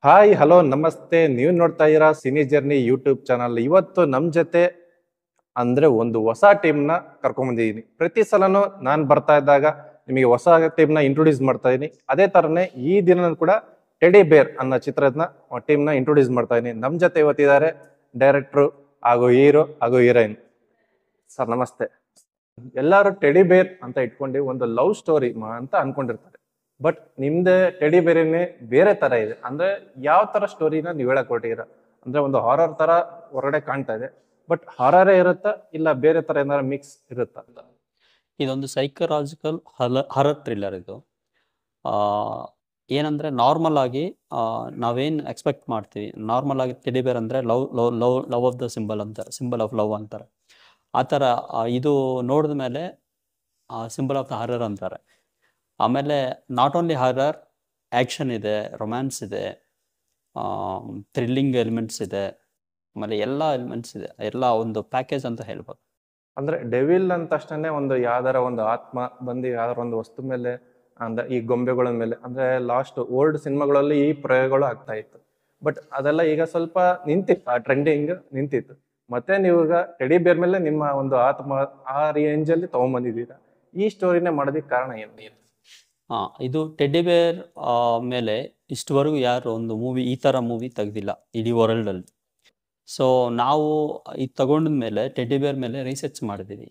Hi hello ನಮಸ್ತೆ. ನೀವು ನೋಡ್ತಾ ಇದ್ದೀರಾ ಸಿನಿ ಜರ್ನಿ ಯೂಟ್ಯೂಬ್ ಚಾನಲ್. ಇವತ್ತು ನಮ್ಮ ಜೊತೆ ಅಂದ್ರೆ ಒಂದು ಹೊಸ ಟೀಮ್ನ ಕರ್ಕೊಂಡ್ಬಂದಿದ್ದೀನಿ. ಪ್ರತಿ ಸಲನೂ ನಾನು ಬರ್ತಾ ಇದ್ದಾಗ ನಿಮಗೆ ಹೊಸ ಟೀಮ್ನ ಇಂಟ್ರೊಡ್ಯೂಸ್ ಮಾಡ್ತಾ ಇದ್ದೀನಿ. ಅದೇ ಥರನೇ ಈ ದಿನ ಕೂಡ ಟೆಡಿ ಬೇರ್ ಅನ್ನೋ ಚಿತ್ರದ ಟೀಮ್ನ ಇಂಟ್ರೊಡ್ಯೂಸ್ ಮಾಡ್ತಾ ಇದ್ದೀನಿ. ನಮ್ಮ ಜೊತೆ ಇವತ್ತಿದ್ದಾರೆ ಡೈರೆಕ್ಟ್ರು ಹಾಗೂ ಹೀರೋ ಹಾಗೂ ಹೀರೋಯಿನ್. ಸರ್ ನಮಸ್ತೆ. ಎಲ್ಲರೂ ಟೆಡಿ ಬೇರ್ ಅಂತ ಇಟ್ಕೊಂಡು ಒಂದು ಲವ್ ಸ್ಟೋರಿ ಅಂತ ಅನ್ಕೊಂಡಿರ್ತಾರೆ. ಬಟ್ ನಿಮ್ದೆ ಟೆಡಿ ಬೇರೆನೆ ಬೇರೆ ತರ ಇದೆ. ಅಂದ್ರೆ ಯಾವ ತರ ಸ್ಟೋರಿನ ನೀವು ಹೇಳಕ್ ಹೊರಟಿದ್ದೀರಾ? ಅಂದ್ರೆ ಒಂದು ಹಾರರ್ ತರ ಹೊರಗಡೆ ಕಾಣ್ತಾ ಇದೆ, ಬಟ್ ಹಾರರೇ ಇರುತ್ತಾ ಇಲ್ಲ ಬೇರೆ ತರ ಏನಾದ್ರು ಮಿಕ್ಸ್ ಇರುತ್ತಾ? ಇದೊಂದು ಸೈಕಲಾಜಿಕಲ್ ಹರರ್ ಥ್ರಿಲ್ಲರ್ ಇದು. ಆ, ಏನಂದ್ರೆ ನಾರ್ಮಲ್ ಆಗಿ ನಾವೇನು ಎಕ್ಸ್ಪೆಕ್ಟ್ ಮಾಡ್ತೀವಿ, ನಾರ್ಮಲ್ ಆಗಿ ಟೆಡಿ ಬೇರ್ ಅಂದ್ರೆ love love love love of the symbol ಅಂತಾರೆ, ಸಿಂಬಲ್ ಆಫ್ ಲವ್ ಅಂತಾರೆ. ಆ ಥರ ಇದು ನೋಡಿದ ಮೇಲೆ ಸಿಂಬಲ್ ಆಫ್ ದ ಹರರ್ ಅಂತಾರೆ. ಆಮೇಲೆ ನಾಟ್ ಓನ್ಲಿ ಹರರ್, ಆ್ಯಕ್ಷನ್ ಇದೆ, ರೊಮ್ಯಾನ್ಸ್ ಇದೆ, ಥ್ರಿಲ್ಲಿಂಗ್ ಎಲಿಮೆಂಟ್ಸ್ ಇದೆ, ಆಮೇಲೆ ಎಲ್ಲ ಎಲಿಮೆಂಟ್ಸ್ ಇದೆ, ಎಲ್ಲ ಒಂದು ಪ್ಯಾಕೇಜ್ ಅಂತ ಹೇಳ್ಬೋದು. ಅಂದ್ರೆ ಡೆವಿಲ್ ಅಂತ ತಕ್ಷಣ ಒಂದು ಯಾವ್ದಾರ ಒಂದು ಆತ್ಮ ಬಂದು ಯಾವ್ದಾರ ಒಂದು ವಸ್ತು ಮೇಲೆ, ಅಂದ್ರೆ ಈ ಗೊಂಬೆಗಳ ಮೇಲೆ, ಅಂದ್ರೆ ಲಾಸ್ಟ್ ಓಲ್ಡ್ ಸಿನಿಮಾಗಳಲ್ಲಿ ಈ ಪ್ರಯೋಗಗಳು ಆಗ್ತಾ ಇತ್ತು. ಬಟ್ ಅದೆಲ್ಲ ಈಗ ಸ್ವಲ್ಪ ನಿಂತಿತ್ತು, ಆ ಟ್ರೆಂಡಿಂಗ್ ನಿಂತಿತ್ತು. ಮತ್ತೆ ನೀವು ಈಗ ಟೆಡಿ ಬೇರ್ ಮೇಲೆ ನಿಮ್ಮ ಒಂದು ಆತ್ಮ ಆ ರೇಂಜ್ ಅಲ್ಲಿ ತಗೊಂಡ್ಬಂದಿದ್ದೀರಾ. ಈ ಸ್ಟೋರಿನೇ ಮಾಡೋದಕ್ಕೆ ಕಾರಣ ಏನು? ಇದು ಟೆಡ್ಡಿ ಬೇರ್ ಮೇಲೆ ಇಷ್ಟವರೆಗೂ ಯಾರು ಒಂದು ಮೂವಿ ಈ ಥರ ಮೂವಿ ತೆಗ್ದಿಲ್ಲ ಇಡೀ ವರ್ಲ್ಡಲ್ಲಿ. ಸೊ ನಾವು ಇದು ತಗೊಂಡ ಮೇಲೆ ಟೆಡ್ಡಿ ಬೇರ್ ಮೇಲೆ ರಿಸರ್ಚ್ ಮಾಡಿದ್ದೀವಿ.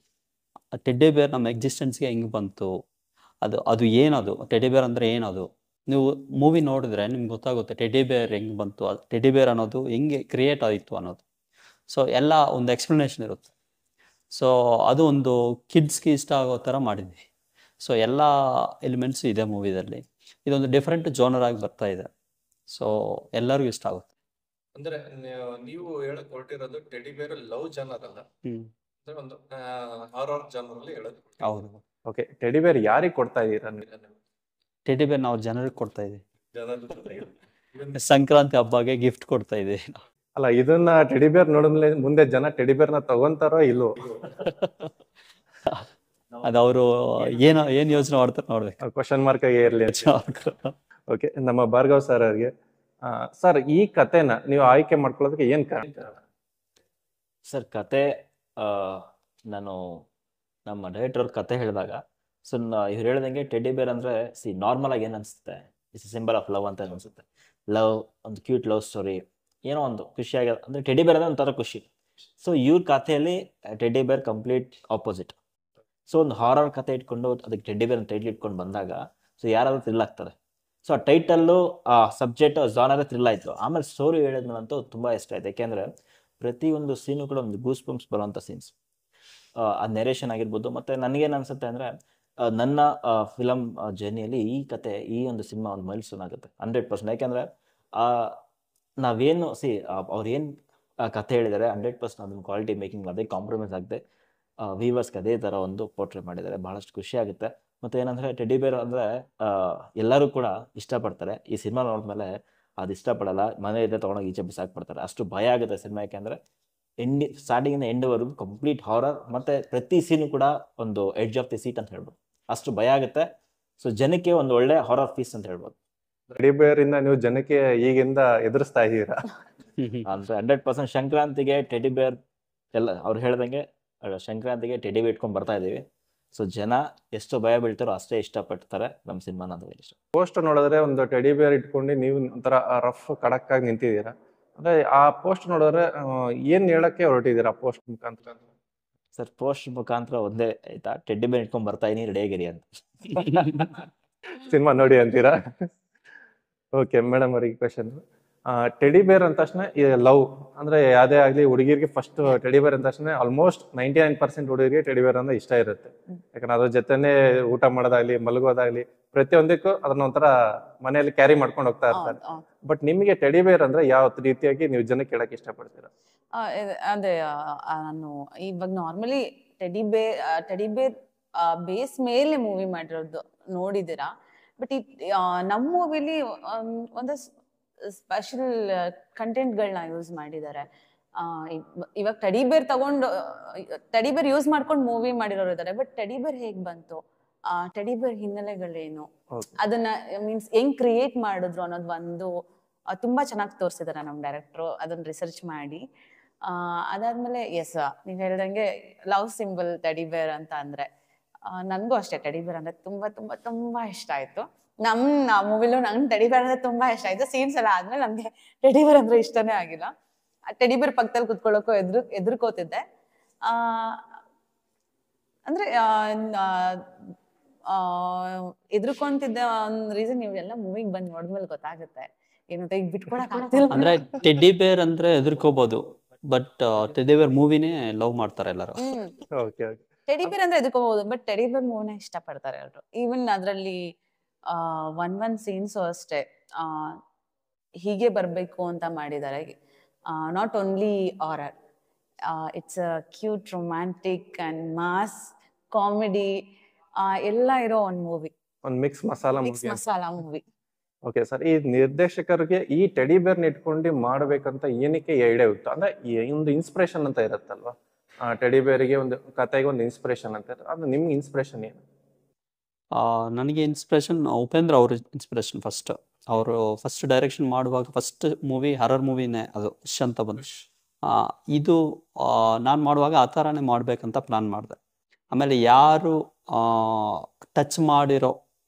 ಟೆಡ್ಡಿ ಬೇರ್ ನಮ್ಮ ಎಕ್ಸಿಸ್ಟೆನ್ಸ್ಗೆ ಹೆಂಗೆ ಬಂತು, ಅದು ಅದು ಏನದು, ಟೆಡ್ಡಿ ಬೇರ್ ಅಂದರೆ ಏನದು. ನೀವು ಮೂವಿ ನೋಡಿದ್ರೆ ನಿಮ್ಗೆ ಗೊತ್ತಾಗುತ್ತೆ ಟೆಡ್ಡಿ ಬೇರ್ ಹೆಂಗೆ ಬಂತು, ಅದು ಟೆಡ್ಡಿ ಬೇರ್ ಅನ್ನೋದು ಹೆಂಗೆ ಕ್ರಿಯೇಟ್ ಆಯಿತು ಅನ್ನೋದು. ಸೊ ಎಲ್ಲ ಒಂದು ಎಕ್ಸ್ಪ್ಲನೇಷನ್ ಇರುತ್ತೆ. ಸೊ ಅದು ಒಂದು ಕಿಡ್ಸ್ಗೆ ಇಷ್ಟ ಆಗೋ ಥರ ಮಾಡಿದ್ವಿ. ಸೊ ಎಲ್ಲ ಎಲಿಮೆಂಟ್ಸ್ ಇದೆ ಮೂವಿದಲ್ಲಿ. ಇದೊಂದು ಡಿಫ್ರೆಂಟ್ ಜೋನರ್ ಆಗಿ ಬರ್ತಾ ಇದೆ. ಸೊ ಎಲ್ಲರಿಗೂ ಇಷ್ಟ ಆಗುತ್ತೆ. ಅಂದ್ರೆ ನೀವು ಹೇಳಕ್ ಹೊರಟಿರೋದು ಟೆಡಿ ಬೇರ್ ಲವ್ ಜನರ್ ಅಲ್ಲ, ಅಂದ್ರೆ ಒಂದು ಹಾರರ್ ಜನರ್ ಅಲ್ಲಿ ಹೇಳೋದು. ಹೌದು. ಓಕೆ, ಟೆಡಿ ಬೇರ್ ಯಾರಿಗೆ ಕೊಡ್ತಾ ಇದ್ದೀರಾ? ಟೆಡಿ ಬೇರ್ ನಾವು ಜನರಿಗೆ ಕೊಡ್ತಾ ಇದ್ದೀವಿ. ಜನರು ಸಂಕ್ರಾಂತಿ ಹಬ್ಬಗೆ ಗಿಫ್ಟ್ ಕೊಡ್ತಾ ಇದ್ದೀವಿ. ಅಲ್ಲ, ಇದನ್ನ ಟೆಡಿ ಬೇರ್ ನೋಡಿದ್ಮೇಲೆ ಮುಂದೆ ಜನ ಟೆಡಿ ಬೇರ್ನ ತಗೊಂತಾರೋ ಇಲ್ಲೋ? ಅದು ಅವರು ಏನು ಯೋಚನೆ ಮಾಡ್ತಾರೆ ನೋಡ್ಬೇಕು. ಕ್ವಶನ್ ಮಾರ್ಕ್ ಆಗಿ ಇರ್ಲಿ. ಓಕೆ, ನಮ್ಮ ಭಾರ್ಗವ್ ಸರ್ ಅವ್ರಿಗೆ, ಸರ್ ಈ ಕತೆನ ನೀವು ಆಯ್ಕೆ ಮಾಡ್ಕೊಳ್ಳೋದಕ್ಕೆ ಏನ್ ಕಾರಣ? ಸರ್ ಕತೆ ನಾನು ನಮ್ಮ ಡೈರೆಕ್ಟರ್ ಅವ್ರ ಕತೆ ಹೇಳಿದಾಗ, ಸೊ ಇವ್ರು ಹೇಳ್ದಂಗೆ ಟೆಡ್ಡಿ ಬೇರ್ ಅಂದರೆ ನಾರ್ಮಲ್ ಆಗಿ ಏನು ಅನಿಸುತ್ತೆ, ಇಟ್ಸ್ ಸಿಂಬಲ್ ಆಫ್ ಲವ್ ಅಂತ ಅನಿಸುತ್ತೆ. ಲವ್, ಒಂದು ಕ್ಯೂಟ್ ಲವ್ ಸ್ಟೋರಿ, ಏನೋ ಒಂದು ಖುಷಿಯಾಗಿ, ಅಂದರೆ ಟೆಡ್ಡಿ ಬೇರ್ ಅಂದರೆ ಒಂಥರ ಖುಷಿ. ಸೊ ಇವ್ರ ಕಥೆಯಲ್ಲಿ ಟೆಡ್ಡಿ ಬೇರ್ ಕಂಪ್ಲೀಟ್ ಆಪೋಸಿಟ್. ಸೊ ಒಂದು ಹಾರರ್ ಕತೆ ಇಟ್ಕೊಂಡು ಅದಕ್ಕೆ ಟೆಡ್ಡಿ ಬೇರ್ ಟೈಟ್ಲ್ ಇಟ್ಕೊಂಡು ಬಂದಾಗ ಸೊ ಯಾರಾದ್ರೂ ಥ್ರಿಲ್ ಆಗ್ತಾರೆ. ಸೊ ಆ ಟೈಟಲ್ಲು, ಆ ಸಬ್ಜೆಕ್ಟ್ ಜಾನರೇ ಥ್ರಿಲ್ ಆಯಿತು. ಆಮೇಲೆ ಸ್ಟೋರಿ ಹೇಳಿದ್ಮೇಲಂತೂ ತುಂಬ ಇಷ್ಟ ಆಯ್ತು. ಯಾಕೆಂದರೆ ಪ್ರತಿಯೊಂದು ಸೀನು ಕೂಡ ಒಂದು ಗೂಸ್ ಬಂಪ್ಸ್ ಬರೋವಂಥ ಸೀನ್ಸ್. ಆ ನೆರೇಷನ್ ಆಗಿರ್ಬೋದು. ಮತ್ತು ನನಗೇನು ಅನಿಸುತ್ತೆ ಅಂದರೆ ನನ್ನ ಫಿಲಮ್ ಜರ್ನಿಯಲ್ಲಿ ಈ ಕತೆ, ಈ ಒಂದು ಸಿನಿಮಾ ಒಂದು ಮೈಲ್ಸ್ಟೋನ್ ಆಗುತ್ತೆ 100%. ಯಾಕೆಂದರೆ ನಾವೇನು ಅವ್ರು ಏನು ಕತೆ ಹೇಳಿದ್ದಾರೆ 100% ಅದನ್ನು ಕ್ವಾಲಿಟಿ ಮೇಕಿಂಗ್ ಅದೇ ಕಾಂಪ್ರಮೈಸ್ ಆಗದೆ ವೀವರ್ಸ್ಗೆ ಅದೇ ಥರ ಒಂದು ಪೋರ್ಟ್ರೇ ಮಾಡಿದ್ದಾರೆ. ಭಾಳಷ್ಟು ಖುಷಿ ಆಗುತ್ತೆ. ಮತ್ತು ಏನಂದರೆ ಟೆಡ್ಡಿ ಬೇರ್ ಅಂದರೆ ಎಲ್ಲರೂ ಕೂಡ ಇಷ್ಟಪಡ್ತಾರೆ. ಈ ಸಿನಿಮಾ ನೋಡಿದ್ಮೇಲೆ ಅದು ಇಷ್ಟಪಡಲ್ಲ, ಮನೆಯಲ್ಲೇ ತೊಗೊಂಡೋಗಿ ಈಚೆ ಬಿಸಾಕ್ಬಿಡ್ತಾರೆ. ಅಷ್ಟು ಭಯ ಆಗುತ್ತೆ ಸಿನಿಮಾ. ಯಾಕೆಂದರೆ ಸ್ಟಾರ್ಟಿಂಗಿಂದ ಎಂಡ್ವರೆಗೂ ಕಂಪ್ಲೀಟ್ ಹಾರರ್, ಮತ್ತು ಪ್ರತಿ ಸೀನು ಕೂಡ ಒಂದು ಎಡ್ಜ್ ಆಫ್ ದಿ ಸೀಟ್ ಅಂತ ಹೇಳ್ಬೋದು. ಅಷ್ಟು ಭಯ ಆಗುತ್ತೆ. ಸೊ ಜನಕ್ಕೆ ಒಂದು ಒಳ್ಳೆ ಹಾರರ್ ಫೀಸ್ ಅಂತ ಹೇಳ್ಬೋದು. ಟೆಡಿ ಬೇರ್ ಇಂದ ನೀವು ಜನಕ್ಕೆ ಈಗಿಂದ ಎದುರಿಸ್ತಾ ಇದ್ದೀರಾ ಅಂದರೆ 100% ಸಂಕ್ರಾಂತಿಗೆ ಟೆಡ್ಡಿ ಬೇರ್ ಎಲ್ಲ ಅವ್ರು ಹೇಳ್ದಂಗೆ ಸಂಕ್ರಾಂತಿಗೆ ಟೆಡ್ಡಿ ಬೇರ್ ಇಟ್ಕೊಂಡು ಬರ್ತಾ ಇದ್ದೀವಿ. ಸೊ ಜನ ಎಷ್ಟು ಭಯ ಬೀಳ್ತಾರೋ ಅಷ್ಟೇ ಇಷ್ಟಪಡ್ತಾರೆ ನಮ್ಮ ಸಿನಿಮಾನ. ಅದು ಇಷ್ಟ. ಪೋಸ್ಟ್ ನೋಡಿದ್ರೆ ಒಂದು ಟೆಡಿ ಬೇರ್ ಇಟ್ಕೊಂಡು ನೀವು ಒಂಥರ ರಫ್ ಕಡಕ್ ಆಗಿ ನಿಂತಿದ್ದೀರಾ. ಅಂದ್ರೆ ಆ ಪೋಸ್ಟ್ ನೋಡಿದ್ರೆ ಏನ್ ಹೇಳಕ್ಕೆ ಹೊರಟಿದ್ದೀರಾ ಪೋಸ್ಟ್ ಮುಖಾಂತರ? ಸರ್ ಪೋಸ್ಟ್ ಮುಖಾಂತರ ಒಂದೇ ಆಯ್ತಾ, ಟೆಡ್ಡಿ ಬೇರ್ ಇಟ್ಕೊಂಡು ಬರ್ತಾ ಇದೀನಿ, ರೆಡಿಯಾಗಿರಿ ಅಂತ. ಸಿನಿಮಾ ನೋಡಿ ಅಂತೀರಾ? ಓಕೆ ಮೇಡಮ್ ಅವರಿಗೆ ಕ್ವೆಶನ್. ಟೆಡಿ ಬೇರ್ ಅಂದ ತಕ್ಷಣ ಲವ್ ಅಂದ್ರೆ ಯಾವ್ದೇ ಆಗ್ಲಿ ಹುಡುಗಿರಿಗೆ ಫಸ್ಟ್ ಟೆಡಿ ಬೇರ್ ಅಂದ ತಕ್ಷಣ ಆಲ್ಮೋಸ್ಟ್ 99% ಹುಡುಗಿರಿಗೆ ಟೆಡಿ ಬೇರ್ ಅಂದ್ರೆ ಇಷ್ಟ ಇರುತ್ತೆ. ಯಾಕಂದ್ರೆ ಅದ್ರ ಜೊತೆನೆ ಊಟ ಮಾಡೋದಾಗ್ಲಿ, ಮಲಗೋದಾಗ್ಲಿ, ಪ್ರತಿಯೊಂದಕ್ಕೂ ಅದನ್ನ ಒಂಥರ ಮನೆಯಲ್ಲಿ ಕ್ಯಾರಿ ಮಾಡ್ಕೊಂಡು ಹೋಗ್ತಾ ಇರ್ತಾರೆ. ಬಟ್ ನಿಮಗೆ ಟೆಡಿ ಬೇರ್ ಅಂದ್ರೆ ಯಾವ ರೀತಿಯಾಗಿ ನೀವು ಜನಕ್ಕೆ ಕೇಳಕ್ ಇಷ್ಟಪಡ್ತೀರಾ? ಅದೇ ನಾನು ಇವಾಗ ನಾರ್ಮಲಿ ಟೆಡಿ ಬೇರ್ ಬೇಸ್ ಮೇಲೆ ಮೂವಿ ಮಾಡಿರೋದು ನೋಡಿದಿರಾ. ಬಟ್ ನಮ್ಮ ಮೂವಿಲಿ ಒಂದು ಸ್ಪೆಷಲ್ ಕಂಟೆಂಟ್ಗಳನ್ನ ಯೂಸ್ ಮಾಡಿದ್ದಾರೆ. ಇವಾಗ ಟೆಡಿ ಬೇರ್ ಯೂಸ್ ಮಾಡ್ಕೊಂಡು ಮೂವಿ ಮಾಡಿರೋರು ಇದ್ದಾರೆ. ಬಟ್ ಟೆಡಿ ಬೇರ್ ಹೇಗ್ ಬಂತು, ಟೆಡಿ ಬೇರ್ ಹಿನ್ನೆಲೆಗಳೇನು, ಅದನ್ನ ಮೀನ್ಸ್ ಹೆಂಗ್ ಕ್ರಿಯೇಟ್ ಮಾಡಿದ್ರು ಅನ್ನೋದು ಒಂದು ತುಂಬಾ ಚೆನ್ನಾಗಿ ತೋರಿಸಿದಾರೆ ನಮ್ಮ ಡೈರೆಕ್ಟ್ರು, ಅದನ್ನ ರಿಸರ್ಚ್ ಮಾಡಿ. ಅದಾದ್ಮೇಲೆ ಎಸ್, ನೀವ್ ಹೇಳ್ದಂಗೆ ಲವ್ ಸಿಂಬಲ್ ಟೆಡಿ ಬೇರ್ ಅಂತ ಅಂದ್ರೆ ನನ್ಗೂ ಅಷ್ಟೇ ಟೆಡಿ ಬೇರ್ ಅಂದ್ರೆ ತುಂಬಾ ತುಂಬಾ ತುಂಬಾ ಇಷ್ಟ ಆಯ್ತು. ನಮ್ಮ ಮೂವಿಲೂ ನಂಗೆ ಟೆಡಿ ಬೇರ್ ಅಂದ್ರೆ ತುಂಬಾ ಇಷ್ಟ ಆಯ್ತು. ಸೀನ್ಸ್ ಎಲ್ಲ ಆದ್ಮೇಲೆ ನಮ್ಗೆ ಟೆಡಿ ಬೇರ್ ಅಂದ್ರೆ ಇಷ್ಟನೇ ಆಗಿಲ್ಲ. ಟೆಡಿ ಬೇರ್ ಪಕ್ಕದಲ್ಲಿ ಕುತ್ಕೊಳ್ಳೋಕ್ಕೂ ಎದುರ್ಕೋತಿದ್ದೆ. ಅಂದ್ರೆ ಎದುರ್ಕೊಂತಿದ್ದೆ ಒಂದ್ ರೀಸನ್ ನೀವೆಲ್ಲ ಮೂವಿಗೆ ಬಂದ್ ನೋಡಿದ್ಮೇಲೆ ಗೊತ್ತಾಗುತ್ತೆ. ಏನಂತ ಈಗ ಬಿಟ್ಕೊಡಕ್ ಆಗ್ತಿಲ್ಲ. ಅಂದ್ರೆ ಟೆಡ್ಡಿ ಬೇರ್ ಅಂದ್ರೆ ಹೆದರ್ಕೋಬಹುದು, ಬಟ್ ಟೆಡ್ಡಿ ಬೇರ್ ಮೂವಿನೇ ಲವ್ ಮಾಡ್ತಾರೆ ಎಲ್ಲರೂ. Okay okay. ಟೆಡಿ ಬೇರ್ ಅಂದ್ರೆ ಎದುರ್ಕೋಬಹುದು, ಬಟ್ ಟೆಡಿ ಬೇರ್ ಮೂವಿನ ಇಷ್ಟ ಪಡ್ತಾರೆ ಎಲ್ರು. ಈವನ್ ಅದ್ರಲ್ಲಿ ಒಂದ್ ಸೀನ್ಸ್ ಅಷ್ಟೇ ಹೀಗೆ ಬರ್ಬೇಕು ಅಂತ ಮಾಡಿದ್ದಾರೆ. Not only horror, it's a cute, romantic and mass comedy ಎಲ್ಲ ಇರೋ ಒಂದ್ ಮೂವಿ, ಒಂದು mix masala movie. Masala movie. Okay sir, ಈ ನಿರ್ದೇಶಕರಿಗೆ ಈ ಟೆಡಿ ಬೇರ್ ಇಟ್ಕೊಂಡು ಮಾಡ್ಬೇಕಂತ ಏನಕ್ಕೆ ಐಡಿಯಾ ಇತ್ತು? ಅಂದ್ರೆ ಒಂದು ಇನ್ಸ್ಪಿರೇಷನ್ ಅಂತ ಇರುತ್ತಲ್ವಾ, ಟೆಡಿ ಬೇರಿಗೆ ಒಂದು ಕತೆಗೆ ಒಂದು ಇನ್ಸ್ಪಿರೇಷನ್ ಅಂತ ಇರುತ್ತೆ, ಅದು ನಿಮ್ಗೆ ಇನ್ಸ್ಪಿರೇಷನ್ ಏನು? ನನಗೆ ಇನ್ಸ್ಪಿರೇಷನ್ ಉಪೇಂದ್ರ ಅವ್ರ ಇನ್ಸ್ಪಿರೇಷನ್. ಅವರು ಫಸ್ಟ್ ಡೈರೆಕ್ಷನ್ ಮಾಡುವಾಗ ಫಸ್ಟ್ ಮೂವಿ ಹರರ್ ಮೂವಿನೇ ಅದು ಶ್ ಅಂತ ಬಂದು. ಇದು ನಾನು ಮಾಡುವಾಗ ಆ ಥರನೇ ಮಾಡಬೇಕಂತ ಪ್ಲಾನ್ ಮಾಡಿದೆ. ಆಮೇಲೆ ಯಾರು ಟಚ್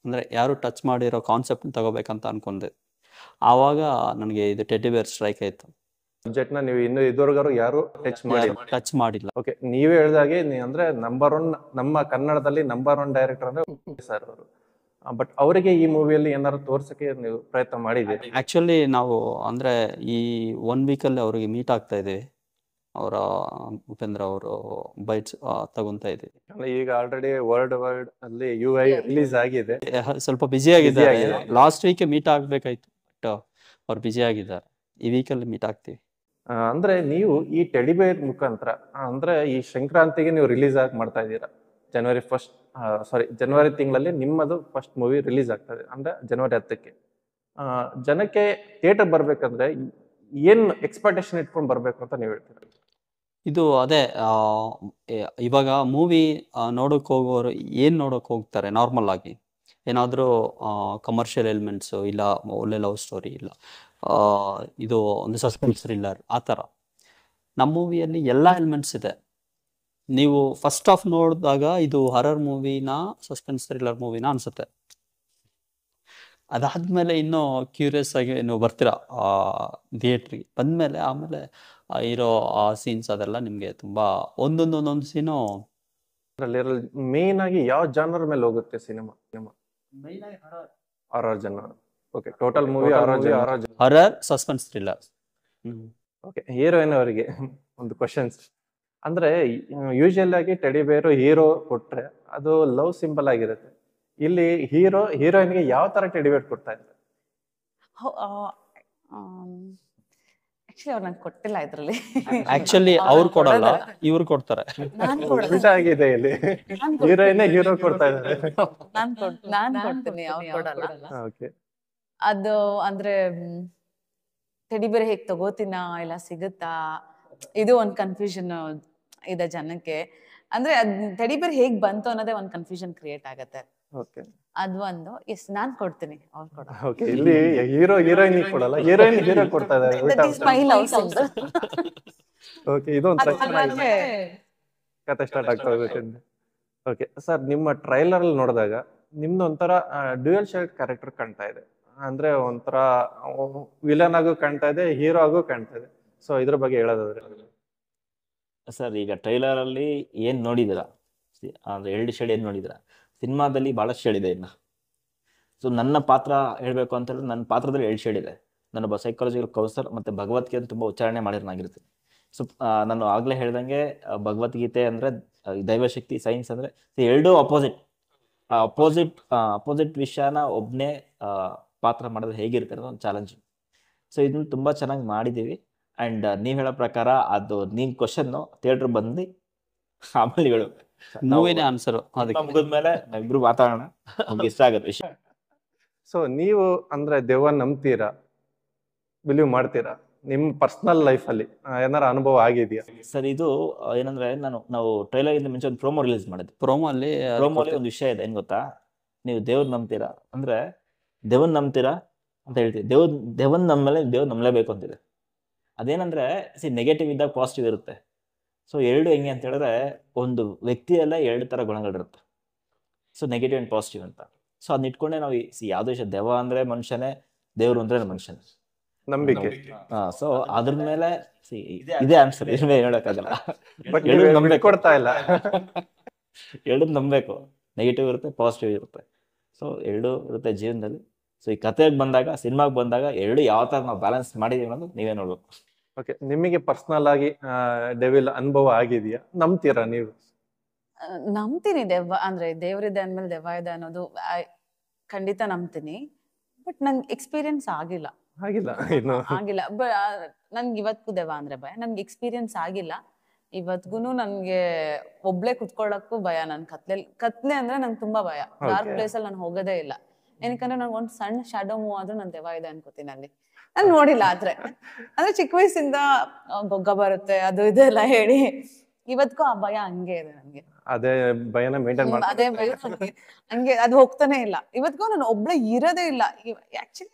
ಮಾಡಿರೋ ಕಾನ್ಸೆಪ್ಟ್ ತಗೋಬೇಕಂತ ಅನ್ಕೊಂಡೆ. ಆವಾಗ ನನಗೆ ಇದು ಟೆಡ್ಡಿ ಬೇರ್ ಸ್ಟ್ರೈಕ್ ಆಯ್ತು. ಸಬ್ಜೆಕ್ಟ್ ನ ನೀವು ಇನ್ನು ಇದುವರೆಗೂ ಯಾರು ಟಚ್ ಮಾಡಿಲ್ಲ. ಓಕೆ, ನೀವೇ ಹೇಳ್ದಾಗೆ ಅಂದ್ರೆ ನಂಬರ್ 1 ನಮ್ಮ ಕನ್ನಡದಲ್ಲಿ ನಂಬರ್ 1 ಡೈರೆಕ್ಟರ್ ಅಂದ್ರೆ ಸರ್ ಅವರು. ಬಟ್ ಅವರಿಗೆ ಈ ಮೂವಿಯಲ್ಲಿ ಏನಾದ್ರು ತೋರ್ಸಕ್ಕೆ ನೀವು ಪ್ರಯತ್ನ ಮಾಡಿದ್ದೀರಿ? ಆಕ್ಚುಲಿ ನಾವು ಅಂದ್ರೆ ಈ 1 ವೀಕಲ್ಲಿ ಅವ್ರಿಗೆ ಮೀಟ್ ಆಗ್ತಾ ಇದ್ದೀವಿ. ಅವರ ಉಪೇಂದ್ರ ಅವರು ಬೈಟ್ಸ್ ತಗೊಂತಾ ಇದ್ದೀವಿ. ಈಗ ಆಲ್ರೆಡಿ ವರ್ಲ್ಡ್ ಅಲ್ಲಿ UI ರಿಲೀಸ್ ಆಗಿದೆ. ಸ್ವಲ್ಪ ಬ್ಯುಸಿ ಆಗಿದ್ದಾರೆ. ಲಾಸ್ಟ್ ವೀಕ್ ಮೀಟ್ ಆಗ್ಬೇಕಾಯ್ತು, ಬಟ್ ಅವ್ರು ಬ್ಯುಸಿ ಆಗಿದ್ದಾರೆ. ಈ ವೀಕಲ್ಲಿ ಮೀಟ್ ಆಗ್ತೀವಿ. ಅಂದ್ರೆ ನೀವು ಈ ಟೆಡಿ ಬೇರ್ ಮುಖಾಂತರ ಅಂದ್ರೆ ಈ ಸಂಕ್ರಾಂತಿಗೆ ನೀವು ರಿಲೀಸ್ ಆಗಿ ಮಾಡ್ತಾ ಇದ್ದೀರಾ. ಜನವರಿ ತಿಂಗಳಲ್ಲಿ ನಿಮ್ಮದು ಫಸ್ಟ್ ಮೂವಿ ರಿಲೀಸ್ ಆಗ್ತದೆ, ಅಂದ್ರೆ ಜನವರಿ 10ಕ್ಕೆ. ಜನಕ್ಕೆ ಥಿಯೇಟರ್ ಬರ್ಬೇಕಂದ್ರೆ ಏನ್ ಎಕ್ಸ್ಪೆಕ್ಟೇಷನ್ ಇಟ್ಕೊಂಡು ಬರ್ಬೇಕು ಅಂತ ನೀವು ಹೇಳ್ತೀರಾ? ಇದು ಅದೇ ಇವಾಗ ಮೂವಿ ನೋಡೋಕೆ ಹೋಗೋರು ಏನು ನೋಡೋಕೆ ಹೋಗ್ತಾರೆ ನಾರ್ಮಲ್ ಆಗಿ? ಏನಾದರೂ ಕಮರ್ಷಿಯಲ್ ಎಲಿಮೆಂಟ್ಸು, ಇಲ್ಲ ಒಳ್ಳೆ ಲವ್ ಸ್ಟೋರಿ, ಇಲ್ಲ ಇದು ಒಂದು ಸಸ್ಪೆನ್ಸ್ ಥ್ರಿಲ್ಲರ್, ಆ ಥರ. ನಮ್ಮ ಮೂವಿಯಲ್ಲಿ ಎಲ್ಲ ಎಲಿಮೆಂಟ್ಸ್ ಇದೆ. ನೀವು ಫಸ್ಟ್ ಆಫ್ ನೋಡಿದಾಗ ಇದು ಹರರ್ ಮೂವಿನ ಸಸ್ಪೆನ್ಸ್ ಥ್ರಿಲ್ಲರ್ ಮೂವಿನ ಅನಿಸುತ್ತೆ. ಅದಾದಮೇಲೆ ಇನ್ನೂ ಕ್ಯೂರಿಯಸ್ ಆಗಿ ನೀವು ಬರ್ತೀರಾ ಥಿಯೇಟ್ರಿಗೆ ಬಂದಮೇಲೆ. ಆಮೇಲೆ ಇರೋ ಸೀನ್ಸ್ ಅದೆಲ್ಲ ನಿಮಗೆ ತುಂಬ ಒಂದೊಂದು ಸೀನು ಮೇನ್ ಆಗಿ ಯಾವ ಜಾನರ್ ಮೇಲೆ ಹೋಗುತ್ತೆ cinema? Horror genre. Okay, total movie horror, suspense, thriller. Okay, heroine ಅವರಿಗೆ ಒಂದು ಕ್ವಶನ್ಸ್. ಅಂದ್ರೆ ಯೂಶುವಲ್ ಆಗಿ ಟೆಡಿ ಬೇರು ಹೀರೋ ಕೊಟ್ರೆ ಅದು ಲವ್ ಸಿಂಬಲ್ ಆಗಿರುತ್ತೆ. ಇಲ್ಲಿ ಹೀರೋಯಿನ್ಗೆ ಯಾವ ತರ ಟೆಡಿ ಬೇರ್ ಕೊಡ್ತಾ ಇದ್ದಾರೆ? ಆಕ್ಚುಲಿ ಅವ್ರು ನಂಗೆ ಕೊಟ್ಟಿಲ್ಲ ಇದ್ರಲ್ಲಿ. ಆಕ್ಚುಲಿ ಅವ್ರು ಕೊಡಲ್ಲ, ಇವ್ರು ಕೊಡ್ತಾರೆ. ಉಲ್ಟಾ ಆಗಿದೆ ಇಲ್ಲಿ, ಹೀರೋಯಿನ್ ಹೀರೋ ಕೊಡ್ತಾ ಇದ್ದಾರೆ. ನಾನ್ ಕೊಡ್ತೀನಿ, ಅವ್ರು ಕೊಡಲ್ಲ. ಓಕೆ, ಅದು ಅಂದ್ರೆ ಟೆಡಿ ಬೇರ್ ಹೇಗ್ ತಗೋತೀನಾ ಇಲ್ಲ ಸಿಗುತ್ತಾ, ಇದು ಒಂದ್ ಕನ್ಫ್ಯೂಷನ್ ಇದೆ ಜನಕ್ಕೆ. ಅಂದ್ರೆ ಟೆಡಿ ಬೇರ್ ಹೇಗ್ ಬಂತು ಅನ್ನೋದೇ ಒಂದ್ ಕನ್ಫ್ಯೂಷನ್ ಕ್ರಿಯೇಟ್ ಆಗತ್ತೆ. ಓಕೆ, ಅದು ಒಂದು. ಎಸ್, ನಾನ್ ಕೊಡ್ತೀನಿ, ಅವ್ರು ಕೊಡಲ್ಲ. ಓಕೆ, ಇಲ್ಲಿ ಹೀರೋಯಿನ್ ಕೊಡಲ್ಲ, ಹೀರೋಯಿನ್ ಹೀರೋ ಕೊಡ್ತಾ ಇದ್ದಾರೆ. ಓಕೆ, ಇದೊಂದು ಕತೆ ಸ್ಟಾರ್ಟ್ ಆಗ್ತಾ ಹೋಗುತ್ತೆ. ಓಕೆ ಸರ್, ನಿಮ್ಮ ಟ್ರೈಲರ್ ಅಲ್ಲಿ ನೋಡಿದಾಗ ನಿಮ್ದು ಒಂಥರ ಡ್ಯುಯಲ್ ಶೇಡ್ ಕ್ಯಾರೆಕ್ಟರ್ ಕಾಣ್ತಾ ಇದೆ. ಅಂದ್ರೆ ಒಂಥರ ವಿಲನ್ ಆಗು ಕಾಣ್ತಾ ಇದೆ, ಹೀರೋ ಆಗು ಕಾಣ್ತಾ ಇದೆ. ಸೊ ಇದ್ರ ಬಗ್ಗೆ ಹೇಳೋದಾದ್ರೆ ಸರ್, ಈಗ ಟ್ರೈಲರ್ ಅಲ್ಲಿ ಏನ್ ನೋಡಿದಿರ ಅಂದ್ರೆ 2 ಶೇಡ್ ಏನ್ ನೋಡಿದಿರ, ಸಿನಿಮಾದಲ್ಲಿ ಬಹಳಷ್ಟು ಶೇಡ್ ಇದೆ ಇನ್ನು. ಸೊ ನನ್ನ ಪಾತ್ರ ಹೇಳ್ಬೇಕು ಅಂತ ಹೇಳಿದ್ರೆ, ನನ್ನ ಪಾತ್ರದಲ್ಲಿ 2 ಶೇಡ್ ಇದೆ. ನಾನೊಬ್ಬ ಸೈಕಾಲಜಿಕಲ್ ಕೌನ್ಸಿಲರ್ ಮತ್ತೆ ಭಗವದ್ಗೀತೆ ತುಂಬಾ ಉಚ್ಚಾರಣೆ ಮಾಡಿರೋನಾಗಿರ್ತೀನಿ. ಸೊ ನಾನು ಆಗ್ಲೇ ಹೇಳ್ದಂಗೆ ಭಗವದ್ಗೀತೆ ಅಂದ್ರೆ ದೈವಶಕ್ತಿ, ಸೈನ್ಸ್ ಅಂದ್ರೆ ಎರಡೂ ಅಪೋಸಿಟ್ ವಿಷಯನ ಒಬ್ನೇ ಪಾತ್ರ ಮಾಡಿದ್ರೆ ಹೇಗಿರುತ್ತೆ ಅನ್ನೋದು ಒಂದು ಚಾಲೆಂಜ್. ಸೊ ಇದನ್ನ ತುಂಬಾ ಚೆನ್ನಾಗಿ ಮಾಡಿದ್ದೀವಿ. ಅಂಡ್ ನೀವ್ ಹೇಳೋ ಪ್ರಕಾರ ಅದು ನಿಮ್ ಕ್ವಶನ್ ಥಿಯೇಟರ್ ಬಂದು ಆಮೇಲೆ ಹೇಳು, ಮೂವಿನೇ ಆನ್ಸರ್. ಮುಗಿದ್ಮೇಲೆ ನಾವಿಬ್ರು ಮಾತಾಡೋಣ, ನಮ್ಗೆ ಇಷ್ಟ ಆಗುತ್ತೆ ವಿಷಯ. ಸೊ ನೀವು ಅಂದ್ರೆ ದೆವ್ವನ್ ನಂಬ್ತೀರಾ, ಬಿಲೀವ್ ಮಾಡ್ತೀರಾ? ನಿಮ್ ಪರ್ಸನಲ್ ಲೈಫ್ ಅಲ್ಲಿ ಏನಾರ ಅನುಭವ ಆಗಿದೆಯಾ? ಸರ್, ಇದು ಏನಂದ್ರೆ ನಾವು ಟ್ರೈಲರ್ ಇಂದ ಮುಂಚೆ ಒಂದು ಪ್ರೋಮೋ ರಿಲೀಸ್ ಮಾಡಿದ್ವಿ. ಪ್ರೋಮೋಲಿ ಒಂದು ವಿಷಯ ಇದೆ, ಏನ್ ಗೊತ್ತಾ? ನೀವು ದೇವ್ರ ನಂಬ್ತೀರಾ ಅಂದ್ರೆ ದೇವ್ರನ್ನ ನಂಬ್ತೀರಾ ಅಂತ ಹೇಳ್ತೀವಿ. ದೇವನ್ ನಂಬಲೇಬೇಕು ಅಂತಿದೆ. ಅದೇನಂದ್ರೆ ನೆಗೆಟಿವ್ ಇದ್ದಾಗ ಪಾಸಿಟಿವ್ ಇರುತ್ತೆ. ಸೊ ಎರಡು ಹೆಂಗೆ ಅಂತ ಹೇಳಿದ್ರೆ, ಒಂದು ವ್ಯಕ್ತಿಯಲ್ಲ 2 ಥರ ಗುಣಗಳಿರುತ್ತೆ. ಸೊ ನೆಗೆಟಿವ್ ಅಂಡ್ ಪಾಸಿಟಿವ್ ಅಂತ. ಸೊ ಅದನ್ನ ಇಟ್ಕೊಂಡೆ ನಾವು ಯಾವುದೇ ವಿಷಯ, ದೆವ್ವ ಅಂದ್ರೆ ಮನುಷ್ಯನೇ, ದೇವ್ರು ಅಂದ್ರೆ ಮನುಷ್ಯನೇ. ನಂಬಿಕೆ. ಸೊ ಅದ್ರ ಮೇಲೆ ಇದೇ ಆನ್ಸರ್, ಹೇಳಕ್ಕಾಗಲ್ಲ. ಬಟ್ ಎರಡು ನಂಬಬೇಕು, ಕೊಡ್ತಾ ಇಲ್ಲ. ಎರಡು ನಂಬಬೇಕು. ನೆಗೆಟಿವ್ ಇರುತ್ತೆ, ಪಾಸಿಟಿವ್ ಇರುತ್ತೆ. ಸೊ ಎರಡು ಇರುತ್ತೆ ಜೀವನದಲ್ಲಿ. ಸೊ ಈ ಕತೆಗೆ ಬಂದಾಗ, ಸಿನಿಮಾಗೆ ಬಂದಾಗ, ಎರಡು ಯಾವ ತರ ನಾವು ಬ್ಯಾಲೆನ್ಸ್ ಮಾಡಿದೀವಿ ಅನ್ನೋದು ನೀವೇ ನೋಡ್ಬೇಕು. ಓಕೆ, ನಿಮಗೆ ಪರ್ಸನಲ್ ಆಗಿ ಡೆವಿಲ್ ಅನುಭವ ಆಗಿದೆಯಾ? ನಂಬ್ತೀರಾ ನೀವು? ನಂಬ್ತೀನಿ ದೆವ್ವ ಅಂದ್ರೆ, ದೇವ್ರಿದೆ ಅಂದ್ಮೇಲೆ ದೆವ್ವ ಇದೆ ಅನ್ನೋದು ಖಂಡಿತ ನಂಬ್ತೀನಿ. ಬಟ್ ನಂಗೆ ಎಕ್ಸ್ಪೀರಿಯನ್ಸ್ ಆಗಿಲ್ಲ. ಆಗಿಲ್ಲ. ನನ್ಗೆ ಇವತ್ತಿಗೂ ದೆವ್ವ ಅಂದ್ರೆ ಭಯ. ನನ್ಗೆ ಎಕ್ಸ್ಪೀರಿಯನ್ಸ್ ಆಗಿಲ್ಲ ಇವತ್ಗು. ನನ್ಗೆ ಒಬ್ಳೆ ಕುತ್ಕೊಳ್ಳಕ್ಕೂ ಭಯ. ನನ್ ಕತ್ಲೆ ಅಂದ್ರೆ ನಂಗೆ ತುಂಬಾ ಭಯ. ಡಾರ್ಕ್ ಪ್ಲೇಸ್ ಅಲ್ಲಿ ನಾನು ಹೋಗೋದೇ ಇಲ್ಲ. ಏನಕ್ಕಂದ್ರೆ ನನ್ಗೆ ಒಂದ್ ಸಣ್ಣ ಶಾಡೋ ಮೂವ್ ಆದ್ರೂ ನನ್ ದೆವ್ವ ಇದೆ ಅನ್ಕೋತೀನಿ ಅಲ್ಲಿ. ನಾನು ನೋಡಿಲ್ಲ. ಅಂದ್ರೆ ಚಿಕ್ಕ ವಯಸ್ಸಿಂದ ಗೊಗ್ಗ ಬರುತ್ತೆ ಅದು ಇದೆಲ್ಲ ಹೇಳಿ ಇವತ್ಗೂ ಆ ಭಯ ಹಂಗೆ ಇದೆ ನನ್ಗೆ. ಅದೇ ಭಯನ ಮೇಂಟೈನ್ ಮಾಡಿ, ಅದೇ ಭಯ ಹಂಗೆ ಅದು ಹೋಗ್ತಾನೆ ಇಲ್ಲ. ಇವತ್ಗೂ ನಾನು ಒಬ್ಳೆ ಇರೋದೇ ಇಲ್ಲ. ಆಕ್ಚುಲಿ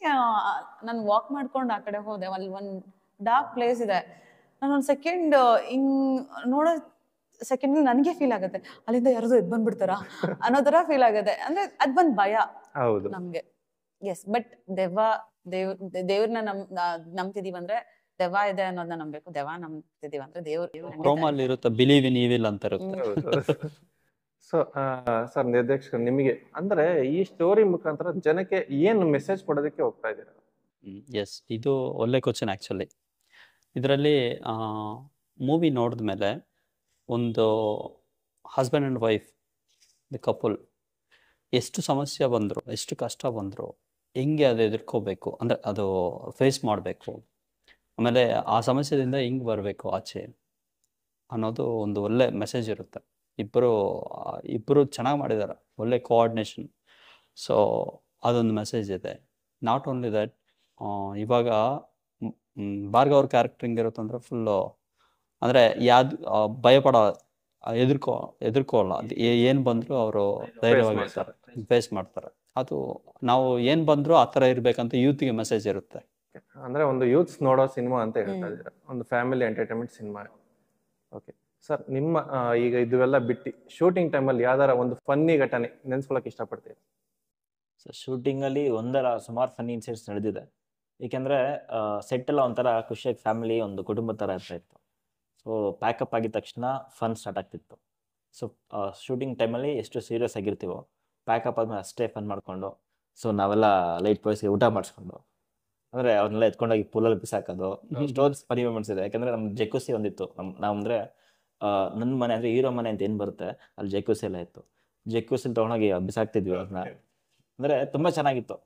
ನಾನು ವಾಕ್ ಮಾಡ್ಕೊಂಡು ಆ ಕಡೆ ಹೋದೆ, ಅಲ್ಲಿ ಒಂದ್ ಡಾರ್ಕ್ ಪ್ಲೇಸ್ ಇದೆ. ನಾನೊಂದ್ ಸೆಕೆಂಡ್ ಹಿಂಗ್ ನೋಡೋ ಸೆಕೆಂಡ್ ನನಗೆ ಫೀಲ್ ಆಗುತ್ತೆ ಅಲ್ಲಿಂದ ಯಾರದು ಎದ್ ಬಂದ್ಬಿಡ್ತಾರ ಅನ್ನೋ ತರ ಫೀಲ್ ಆಗುತ್ತೆ. ಅಂದ್ರೆ ಅದ್ ಬಂದ್ ಭಯ ನಮ್ಗೆ. ಎಸ್, ಬಟ್ ದೇವ್ರನ್ನ ನಂಬ್ತಿದೀವಿ ಅಂದ್ರೆ ದೆವ್ವ ಇದೆ ಅನ್ನೋದನ್ನ ನಂಬೇಕು. ದೆವ್ವ ನಂಬ್ತಿದೀವಿ ಅಂದ್ರೆ ರೋಮಲ್ಲಿ ಇರುತ್ತೆ, ಬಿಲೀವ್ ಇನ್ ಈವಿಲ್ ಅಂತ ಇರುತ್ತೆ. ಸೊ ಸರ್, ನಿರ್ದೇಶಕರು ನಿಮಗೆ ಅಂದ್ರೆ ಈ ಸ್ಟೋರಿ ಮುಖಾಂತರ ಜನಕ್ಕೆ ಏನು ಮೆಸೇಜ್ ಕೊಡೋದಕ್ಕೆ ಹೋಗ್ತಾ ಇದ್ದೀರಾ? ಎಸ್, ಇದು ಒಳ್ಳೆ ಕ್ವಶನ್ ಆ್ಯಕ್ಚುಲಿ. ಇದರಲ್ಲಿ ಮೂವಿ ನೋಡಿದ್ಮೇಲೆ ಒಂದು husband and wife, the couple, ಎಷ್ಟು ಸಮಸ್ಯೆ ಬಂದರು, ಎಷ್ಟು ಕಷ್ಟ ಬಂದರು, ಹೆಂಗೆ ಅದು ಎದುರ್ಕೋಬೇಕು, ಅಂದರೆ ಅದು ಫೇಸ್ ಮಾಡಬೇಕು, ಆಮೇಲೆ ಆ ಸಮಸ್ಯೆದಿಂದ ಹೆಂಗೆ ಬರಬೇಕು ಆಚೆ ಅನ್ನೋದು ಒಂದು ಒಳ್ಳೆ ಮೆಸೇಜ್ ಇರುತ್ತೆ. ಇಬ್ಬರು ಚೆನ್ನಾಗಿ ಮಾಡಿದ್ದಾರೆ, ಒಳ್ಳೆ ಕೋಆರ್ಡಿನೇಷನ್. ಸೊ ಅದೊಂದು ಮೆಸೇಜ್ ಇದೆ. ನಾಟ್ ಓನ್ಲಿ ದಟ್, ಇವಾಗ ಭಾರ್ಗವ್ ಅವ್ರ ಕ್ಯಾರೆಕ್ಟರ್ ಹೆಂಗಿರುತ್ತೆ ಅಂದರೆ ಫುಲ್ಲು ಅಂದರೆ ಯಾವ್ದು ಭಯಪಡೋ, ಎದುರ್ಕೋಲ್ಲ. ಅದು ಏನು ಬಂದರೂ ಅವರು ಧೈರ್ಯವಾಗಿರ್ತಾರೆ, ಫೇಸ್ ಮಾಡ್ತಾರೆ. ಅದು ನಾವು ಏನು ಬಂದರೂ ಆ ಥರ ಇರಬೇಕಂತ ಯೂತ್ಗೆ ಮೆಸೇಜ್ ಇರುತ್ತೆ. ಅಂದ್ರೆ ಒಂದು ಯೂತ್ಸ್ ನೋಡೋ ಸಿನಿಮಾ ಅಂತ ಹೇಳ್ತಾ ಇದ್ದೀರಾ, ಒಂದು family entertainment cinema. Okay sir, ನಿಮ್ಮ ಈಗ ಇದೆಲ್ಲ ಬಿಟ್ಟು ಶೂಟಿಂಗ್ ಟೈಮಲ್ಲಿ ಯಾವ್ದಾರ ಒಂದು ಫನ್ನಿ ಘಟನೆ ನೆನ್ಸ್ಕೊಳಕ್ ಇಷ್ಟಪಡ್ತೀರಾ? ಸರ್, ಶೂಟಿಂಗಲ್ಲಿ ಸುಮಾರು ಫನ್ನಿ ಇನ್ಸಿಡೆಂಟ್ಸ್ ನಡೆದಿದೆ. ಏಕೆಂದರೆ ಸೆಟ್ ಎಲ್ಲ ಒಂಥರ ಖುಷಿಯಾಗಿ ಫ್ಯಾಮಿಲಿ, ಒಂದು ಕುಟುಂಬದ ಥರ ಇರ್ತಾ ಇತ್ತು. ಸೊ ಪ್ಯಾಕಪ್ ಆಗಿದ ತಕ್ಷಣ ಫನ್ ಸ್ಟಾರ್ಟ್ ಆಗ್ತಿತ್ತು. ಸೊ ಶೂಟಿಂಗ್ ಟೈಮಲ್ಲಿ ಎಷ್ಟು ಸೀರಿಯಸ್ ಆಗಿರ್ತೀವೋ, ಪ್ಯಾಕಪ್ ಆದ್ಮೇಲೆ ಅಷ್ಟೇ ಫನ್ ಮಾಡಿಕೊಂಡು, ಸೊ ನಾವೆಲ್ಲ ಲೈಟ್ ಬಾಯ್ಸ್ಗೆ ಊಟ ಮಾಡಿಸ್ಕೊಂಡು, ಅಂದರೆ ಅವ್ರನ್ನೆಲ್ಲ ಎತ್ಕೊಂಡೋಗಿ ಪೂಲಲ್ಲಿ ಬಿಸಾಕೋದು, ಸ್ಟೋನ್ಸ್ ಫನಿ ಮೂಮೆಂಟ್ಸ್ ಇದೆ. ಯಾಕಂದರೆ ನಮ್ಮ ಜೆಕುಸಿ ಒಂದಿತ್ತು. ನಾವು ಅಂದರೆ ನನ್ನ ಮನೆ ಅಂದರೆ ಹೀರೋ ಮನೆ ಅಂತ ಏನು ಬರುತ್ತೆ, ಅಲ್ಲಿ ಜೆಕುಸಿ ಎಲ್ಲ ಇತ್ತು. ಜೆಕುಸಿಲಿ ತೊಗೊಂಡೋಗಿ ಬಿಸಾಕ್ತಿದ್ವಿ ಅದನ್ನ. ಅಂದರೆ ತುಂಬ ಚೆನ್ನಾಗಿತ್ತು.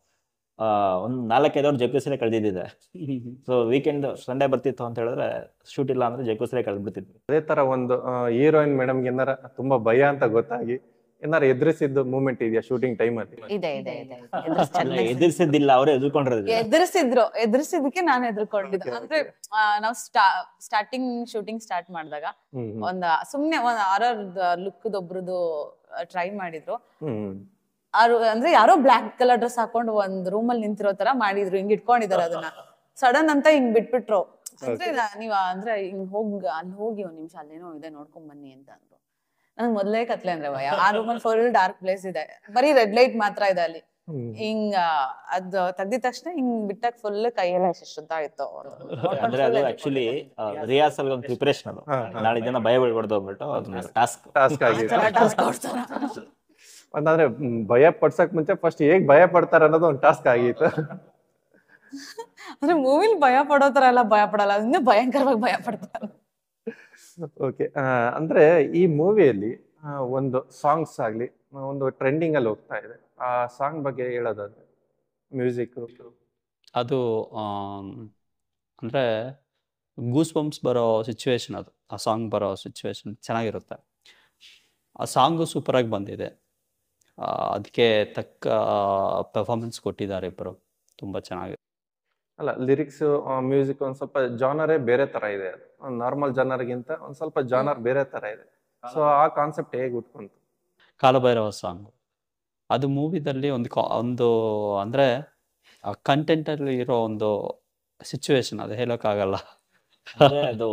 ಒಂದು 4-5 ಅವ್ರು ಜೆಕುಸಿಲೇ ಕಳೆದಿದ್ದಿದೆ. ಸೊ ವೀಕೆಂಡ್ ಸಂಡೇ ಬರ್ತಿತ್ತು ಅಂತ ಹೇಳಿದ್ರೆ, ಶೂಟ್ ಇಲ್ಲ ಅಂದರೆ ಜೆಕುಸಿಲೇ ಕಳೆದ್ಬಿಡ್ತಿದ್ವಿ. ಅದೇ ಥರ ಒಂದು ಹೀರೋಯಿನ್ ಮೇಡಮ್ಗೆ ಏನಾರ ತುಂಬ ಭಯ ಅಂತ ಗೊತ್ತಾಗಿ ಏನಾರ ಎದುರಿಸಿದ್ದು ಮೂಮೆಂಟ್ ಇದೆಯಾ ಶೂಟಿಂಗ್ ಟೈಮಲ್ಲಿ? ಇದೆ. ಎದುರಿಸಿದ್ದಿಲ್ಲ, ಅವರೇ ಎದುರ್ಕೊಂಡಿರೋದು. ಎದುರಿಸಿದಕ್ಕೆ ನಾನು ಎದುರ್ಕೊಂಡಿದ್ದೆ. ಅಂದ್ರೆ ನಾವು ಸ್ಟಾರ್ಟಿಂಗ್ ಶೂಟಿಂಗ್ ಸ್ಟಾರ್ಟ್ ಮಾಡಿದಾಗ ಸುಮ್ನೆ ಒಂದ್ ಹಾರರ್ ಲುಕ್ ಒಬ್ರದ್ದು ಟ್ರೈ ಮಾಡಿದ್ರು. ಅಂದ್ರೆ ಯಾರೋ ಬ್ಲಾಕ್ ಕಲರ್ ಡ್ರೆಸ್ ಹಾಕೊಂಡು ಒಂದ್ ರೂಮ್ ಅಲ್ಲಿ ನಿಂತಿರೋ ತರ ಮಾಡಿದ್ರು, ಹಿಂಗ್ ಇಟ್ಕೊಂಡಿದಾರೆ ಅದನ್ನ. ಸಡನ್ ಅಂತ ಹಿಂಗ್ ಬಿಟ್ಬಿಟ್ರು. ಅಂದ್ರೆ ನೀವ್ ಅಂದ್ರೆ ಹಿಂಗ್ ಅಲ್ಲಿ ಹೋಗಿ ಒಂದ್ ನಿಮಿಷ ಅಲ್ಲೇನೋ ಇದೆ ನೋಡ್ಕೊಂಡ್ ಬನ್ನಿ ಅಂತ ಅಂದ್ರು. ನಂಗೆ ಮೊದ್ಲೇ ಕತ್ಲೆ ಅಂದ್ರೆ ಭಯ. ಆ ರೂಮಲ್ಲಿ ಫುಲ್ ಡಾರ್ಕ್ ಪ್ಲೇಸ್ ಇದೆ, ಬರೀ ರೆಡ್ ಲೈಟ್ ಮಾತ್ರ ಇದೆ ಅಲ್ಲಿ. ಹಿಂಗ ಅದು ತೆಗ್ದಿದ ತಕ್ಷಣ ಹಿಂಗ್ ಬಿಟ್ಟಾಗ ಫುಲ್ ಕೈಯೆಲ್ಲ ಶುದ್ಧ ಆಯ್ತು. ಅಂದ್ರೆ ಅದು ಆಕ್ಚುಲಿ ರಿಯಾಸಲ್ ಒಂದು ಪ್ರಿಪರೇಷನ್. ಅದು ನಾಳೆ ದಿನ ಭಯ ಬೀಳ್ಬಾರ್ದು ಅಂದ್ಬಿಟ್ಟು ಅದನ್ನ ಟಾಸ್ಕ್ ಆಗಿತ್ತು. ಅಂದ್ರೆ ಭಯ ಪಡ್ಸಕ್ ಮುಂಚೆ ಫಸ್ಟ್ ಹೇಗ್ ಭಯ ಪಡ್ತಾರ ಅನ್ನೋದು ಒಂದು ಟಾಸ್ಕ್ ಆಗಿತ್ತು. ಅಂದ್ರೆ ಮೂವಿಲ್ ಭಯ ಪಡೋ ತರ ಎಲ್ಲ ಭಯ ಪಡಲ್ಲ, ಇನ್ನೂ ಭಯಂಕರವಾಗಿ ಭಯ ಪಡ್ತಾರೆ. ಓಕೆ, ಅಂದ್ರೆ ಈ ಮೂವಿಯಲ್ಲಿ ಒಂದು ಸಾಂಗ್ಸ್ ಆಗ್ಲಿ ಒಂದು ಟ್ರೆಂಡಿಂಗ್ ಅಲ್ಲಿ ಹೋಗ್ತಾ ಇದೆ. ಆ ಸಾಂಗ್ ಬಗ್ಗೆ ಹೇಳೋದಾದ್ರೆ, ಮ್ಯೂಸಿಕ್ ಅದು ಅಂದರೆ ಗೂಸ್ ಬಂಪ್ಸ್ ಬರೋ ಸಿಚುವೇಶನ್, ಅದು ಆ ಸಾಂಗ್ ಬರೋ ಸಿಚುವೇಶನ್ ಚೆನ್ನಾಗಿರುತ್ತೆ. ಆ ಸಾಂಗು ಸೂಪರಾಗಿ ಬಂದಿದೆ. ಅದಕ್ಕೆ ತಕ್ಕ ಪರ್ಫಾರ್ಮೆನ್ಸ್ ಕೊಟ್ಟಿದ್ದಾರೆ ಇಬ್ಬರು, ತುಂಬ ಚೆನ್ನಾಗಿದೆ. ಅಲ್ಲ, ಲಿರಿಕ್ಸ್ ಮ್ಯೂಸಿಕ್ ಒಂದ್ ಸ್ವಲ್ಪ ಜಾನರೇ ಬೇರೆ ತರ ಇದೆ. ಅದು ನಾರ್ಮಲ್ ಜಾನರ್ಗಿಂತ ಒಂದ್ ಸ್ವಲ್ಪ ಜಾನರ್ ಬೇರೆ ತರ ಇದೆ. ಸೊ ಆ ಕಾನ್ಸೆಪ್ಟ್ ಹೇಗೆ ಉಟ್ಕೊಂತು? ಕಾಲಭೈರವ ಸಾಂಗು ಅದು ಮೂವಿದಲ್ಲಿ ಒಂದು ಅಂದರೆ ಆ ಕಂಟೆಂಟಲ್ಲಿ ಇರೋ ಒಂದು ಸಿಚುವೇಶನ್ ಅದು ಹೇಳೋಕ್ಕಾಗಲ್ಲ. ಅಂದ್ರೆ ಅದು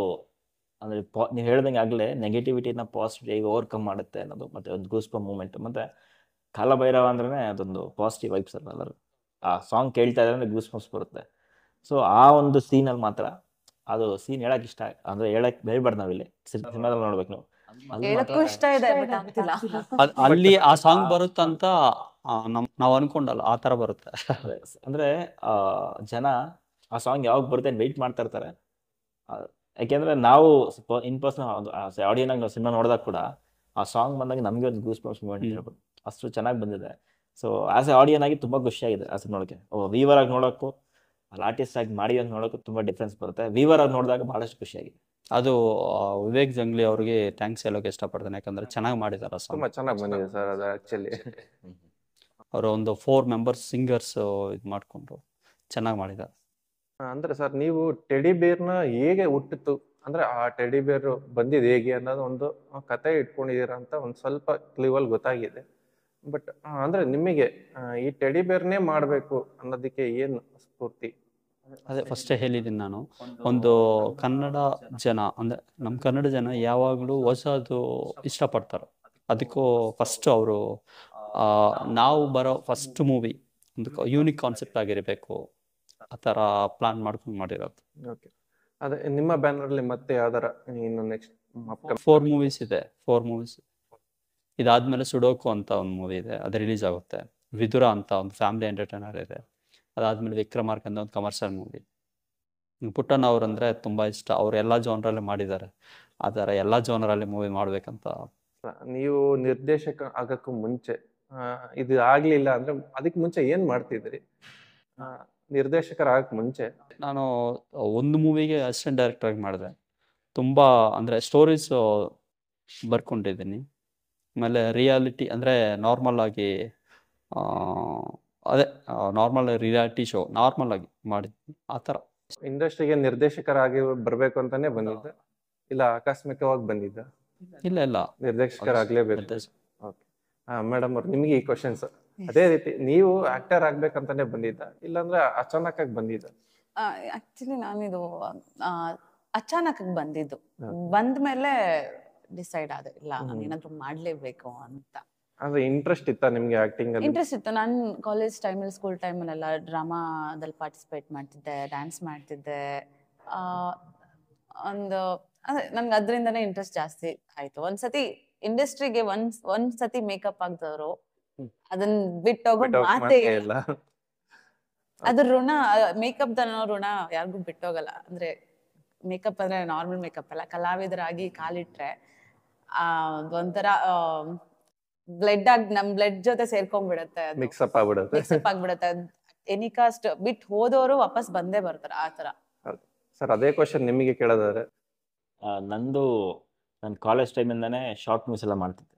ಅಂದ್ರೆ ನೀವು ಹೇಳ್ದಂಗೆ ಆಗಲೇ ನೆಗೆಟಿವಿಟಿನ ಪಾಸಿಟಿವ್ ಹೇಗೆ ಓವರ್ಕಮ್ ಮಾಡುತ್ತೆ ಅನ್ನೋದು, ಮತ್ತೆ ಒಂದು ಗೂಸ್ಪ ಮೂಮೆಂಟ್. ಮತ್ತೆ ಕಾಲಭೈರವ ಅಂದ್ರೆ ಅದೊಂದು ಪಾಸಿಟಿವ್ ವೈಬ್ಸ್ ಅಲ್ಲ ಎಲ್ಲರೂ. ಆ ಸಾಂಗ್ ಕೇಳ್ತಾ ಇದ್ರೆ ಗೂಸ್ ಬಂಪ್ಸ್ ಬರುತ್ತೆ. ಸೊ ಆ ಒಂದು ಸೀನಲ್ಲಿ ಮಾತ್ರ ಅದು ಸೀನ್ ಹೇಳಕ್ ಇಷ್ಟ, ಅಂದ್ರೆ ಹೇಳಕ್ ಹೇಳ್ಬಾರ್ದು ನಾವಿಲ್ಲಿ, ಸಿನಿಮಾದಲ್ಲಿ ನೋಡ್ಬೇಕು ನಾವು. ಅಲ್ಲಿ ಹೇಳಕ್ಕೂ ಮಾತ್ರ ಇಷ್ಟ ಇದೆ ಬಟ್ ಆಗ್ತಿಲ್ಲ. ಅಲ್ಲಿ ಆ ಸಾಂಗ್ ಬರುತ್ತಂತ ನಾವು ಅನ್ಕೊಂಡಲ್ಲ, ಆ ಥರ ಬರುತ್ತೆ. ಅಂದ್ರೆ ಜನ ಆ ಸಾಂಗ್ ಯಾವಾಗ ಬರುತ್ತೆ ವೆಯ್ಟ್ ಮಾಡ್ತಾ ಇರ್ತಾರೆ. ಯಾಕೆಂದ್ರೆ ನಾವು ಇನ್ ಪರ್ಸನ್ ಆಡಿಯೋನಾಗ ನಾವು ಸಿನಿಮಾ ನೋಡಿದಾಗ ಕೂಡ ಆ ಸಾಂಗ್ ಬಂದಾಗ ನಮಗೆ ಒಂದು ಗೂಸ್ ಬಂಪ್ಸ್ ಮೂಮೆಂಟ್ ಹೇಳ್ಬೋದು, ಅಷ್ಟು ಚೆನ್ನಾಗಿ ಬಂದಿದೆ. ಸೊ ಆಸ್ ಎ ಆಡಿಯನ್ ಆಗಿ ತುಂಬಾ ಖುಷಿಯಾಗಿದೆ ಆ ಸಿನಿಮಾ ನೋಡೋಕೆ. ವೀವರ್ ಆಗಿ ನೋಡೋಕ್ಕೂ ಅಲ್ಲಿ ಆರ್ಟಿಸ್ಟ್ ಆಗಿ ಮಾಡಿ ಅಂತ ನೋಡೋಕ್ಕೂ ತುಂಬಾ ಡಿಫ್ರೆನ್ಸ್ ಬರುತ್ತೆ. ವೀವರ್ ಆಗಿ ನೋಡಿದಾಗ ಬಹಳಷ್ಟು ಖುಷಿಯಾಗಿದೆ. ಅದು ವಿವೇಕ್ ಜಂಗ್ಲಿ ಅವ್ರಿಗೆ ಥ್ಯಾಂಕ್ಸ್ ಹೇಳೋಕೆ ಇಷ್ಟಪಡ್ತೇನೆ, ಯಾಕಂದ್ರೆ ಚೆನ್ನಾಗಿ ಮಾಡಿದ್ದಾರೆ ಸಾಂಗ್. ತುಂಬಾ ಚೆನ್ನಾಗಿ ಬಂದಿದೆ ಸರ್ ಅದು ಆಕ್ಚುಲಿ. ಅವರು ಒಂದು 4 ಮೆಂಬರ್ಸ್ ಸಿಂಗರ್ಸ್ ಇದು ಮಾಡಿಕೊಂಡು ಚೆನ್ನಾಗಿ ಮಾಡಿದ್ದಾರೆ. ಅಂದ್ರೆ ಸರ್ ನೀವು ಟೆಡಿ ಬೇರ್ನ ಹೇಗೆ ಹುಟ್ಟಿತು, ಅಂದ್ರೆ ಆ ಟೆಡಿ ಬೇರ್ ಬಂದಿದ್ದು ಹೇಗೆ ಅನ್ನೋದು ಒಂದು ಕತೆ ಇಟ್ಕೊಂಡಿದ್ದೀರಾ ಅಂತ ಒಂದು ಸ್ವಲ್ಪ ಕ್ಲೀವಲ್ಲಿ ಗೊತ್ತಾಗಿದೆ. ಬಟ್ ಅಂದ್ರೆ ನಿಮಗೆ ಈ ಟೆಡಿ ಬೇರ್ನೇ ಮಾಡಬೇಕು ಅನ್ನೋದಕ್ಕೆ ಏನು ಸ್ಫೂರ್ತಿ? ಅದೇ ಫಸ್ಟೇ ಹೇಳಿದ್ದೀನಿ ನಾನು, ಒಂದು ಕನ್ನಡ ಜನ ಅಂದರೆ ನಮ್ಮ ಕನ್ನಡ ಜನ ಯಾವಾಗಲೂ ಹೊಸದು ಇಷ್ಟಪಡ್ತಾರೆ. ಅದಕ್ಕೂ ಫಸ್ಟ್ ಅವರು ನಾವು ಬರೋ ಫಸ್ಟ್ ಮೂವಿ ಒಂದು ಯೂನಿಕ್ ಕಾನ್ಸೆಪ್ಟ್ ಆಗಿರಬೇಕು, ಆ ಥರ ಪ್ಲಾನ್ ಮಾಡ್ಕೊಂಡು ಮಾಡಿರೋದು. ಓಕೆ, ಅದೇ ನಿಮ್ಮ ಬ್ಯಾನರಲ್ಲಿ ಮತ್ತೆ ಯಾವ್ದಾರ ಇನ್ನು ನೆಕ್ಸ್ಟ್ 4 ಮೂವೀಸ್ ಇದೆ. 4 ಮೂವೀಸ್ ಇದಾದ್ಮೇಲೆ ಸುಡೋಕು ಅಂತ ಒಂದು ಮೂವಿ ಇದೆ, ಅದು ರಿಲೀಸ್ ಆಗುತ್ತೆ. ವಿದುರ ಅಂತ ಒಂದು ಫ್ಯಾಮಿಲಿ ಎಂಟರ್ಟೈನರ್ ಇದೆ. ಅದಾದ್ಮೇಲೆ ವಿಕ್ರಮಾರ್ಕ್ ಅಂತ ಒಂದು ಕಮರ್ಷಿಯಲ್ ಮೂವಿ. ಪುಟ್ಟಣ್ಣ ಅವ್ರಂದ್ರೆ ತುಂಬ ಇಷ್ಟ, ಅವ್ರು ಎಲ್ಲ ಜೋನ್ರಲ್ಲೇ ಮಾಡಿದ್ದಾರೆ. ಆ ಥರ ಎಲ್ಲ ಜೋನರಲ್ಲಿ ಮೂವಿ ಮಾಡ್ಬೇಕಂತ. ನೀವು ನಿರ್ದೇಶಕ ಆಗಕ್ಕೂ ಮುಂಚೆ ಇದು ಆಗ್ಲಿಲ್ಲ ಅಂದ್ರೆ ಅದಕ್ಕೆ ಮುಂಚೆ ಏನ್ ಮಾಡ್ತಿದ್ರಿ? ನಿರ್ದೇಶಕರಾಗಕ್ಕೆ ಮುಂಚೆ ನಾನು ಒಂದು ಮೂವಿಗೆ ಅಸಿಸ್ಟೆಂಟ್ ಡೈರೆಕ್ಟರ್ ಆಗಿ ಮಾಡಿದೆ. ತುಂಬ ಅಂದರೆ ಸ್ಟೋರೀಸ್ ಬರ್ಕೊಂಡಿದ್ದೀನಿ. ಆಮೇಲೆ ರಿಯಾಲಿಟಿ ಅಂದರೆ ನಾರ್ಮಲ್ ಆಗಿ ಅದೇ ನಾರ್ಮಲ್ ರಿಯಾಲಿಟಿ ಶೋ ನಾರ್ಮಲ್ ಆಗಿ ಮಾಡಿದ್ವಿ ಆ ಥರ. ಇಂಡಸ್ಟ್ರಿಗೆ ನಿರ್ದೇಶಕರಾಗಿ ಬರ್ಬೇಕು ಅಂತಾನೆ ಬಂದಿದ್ದ, ಇಲ್ಲ ಆಕಸ್ಮಿಕವಾಗಿ ಬಂದಿದ್ದ? ಇಲ್ಲ ಇಲ್ಲ, ನಿರ್ದೇಶಕರಾಗ್ಲೇಬೇಕು. ಓಕೆ, ಮೇಡಮ್ ಅವ್ರು ನಿಮ್ಗೆ ಈ ಕ್ವಶನ್ಸ್ ಅದೇ ರೀತಿ ನೀವು ಆಕ್ಟರ್ ಆಗ್ಬೇಕಂತಾನೆ ಬಂದಿದ್ದ, ಇಲ್ಲಾಂದ್ರೆ ಅಚಾನಕ್ ಆಗಿ ಬಂದಿದ್ದ? ಆಕ್ಚುಲಿ ನಾನಿದು ಅಚಾನಕ್ ಬಂದಿದ್ದು, ಬಂದ್ಮೇಲೆ ಡಿಸೈಡ್ ಆದ ಇಲ್ಲ ನಾನು ಏನಾದ್ರು ಮಾಡ್ಲೇಬೇಕು ಅಂತ. ಅಂದ್ರೆ ಇಂಟ್ರೆಸ್ಟ್ ಇತ್ತ ನಿಮ್ಗೆ ಆಕ್ಟಿಂಗ್ ಅಲ್ಲಿ? ಇಂಟ್ರೆಸ್ಟ್ ಇತ್ತು. ನಾನು ಕಾಲೇಜ್ ಟೈಮಲ್ಲಿ ಸ್ಕೂಲ್ ಟೈಮಲ್ಲೆಲ್ಲ ಡ್ರಾಮಾದಲ್ಲಿ ಪಾರ್ಟಿಸಿಪೇಟ್ ಮಾಡ್ತಿದ್ದೆ, ಡ್ಯಾನ್ಸ್ ಮಾಡ್ತಿದ್ದೆ. ಒಂದು ಅದೇ ನನ್ಗೆ ಅದರಿಂದನೇ ಇಂಟ್ರೆಸ್ಟ್ ಜಾಸ್ತಿ ಆಯ್ತು. ಒಂದ್ಸತಿ ಇಂಡಸ್ಟ್ರಿಗೆ ಒಂದ್ಸತಿ ಮೇಕಪ್ ಆಗ್ದವ್ರು ಅದನ್ನ ಬಿಟ್ಟೋಗೋ ಮಾತೇ ಇಲ್ಲ. ಅದ್ರ ಋಣ, ಮೇಕಪ್ ದನೋ ಋಣ ಯಾರಿಗೂ ಬಿಟ್ಟೋಗಲ್ಲ. ಅಂದ್ರೆ ಮೇಕಪ್ ಅಂದ್ರೆ ನಾರ್ಮಲ್ ಮೇಕಪ್ ಅಲ್ಲ, ಕಲಾವಿದರಾಗಿ ಕಾಲಿಟ್ರೆ ಒಂಥರ ಬ್ಲಡ್ ಆಗಿ ನಮ್ ಬ್ಲಡ್ ಜೊತೆ ಸೇರ್ಕೊಂಡ್ಬಿಡತ್ತೆ, ಮಿಕ್ಸಪ್ ಆಗ್ಬಿಡತ್ತೆ. ಎನಿ ಕಾಸ್ಟ್ ಬಿಟ್ಟು ಹೋದವರು ವಾಪಸ್ ಬಂದೇ ಬರ್ತಾರೆ ಆ ತರ. ಸರ್ ಅದೇ ಕ್ವಶನ್ ನಿಮಗೆ ಕೇಳೋದಾದ್ರೆ, ನಂದು ನನ್ನ ಕಾಲೇಜ್ ಟೈಮಿಂದಾನೇ ಶಾರ್ಟ್ ನ್ಯೂಸ್ ಎಲ್ಲ ಮಾಡ್ತಿದ್ದೆ.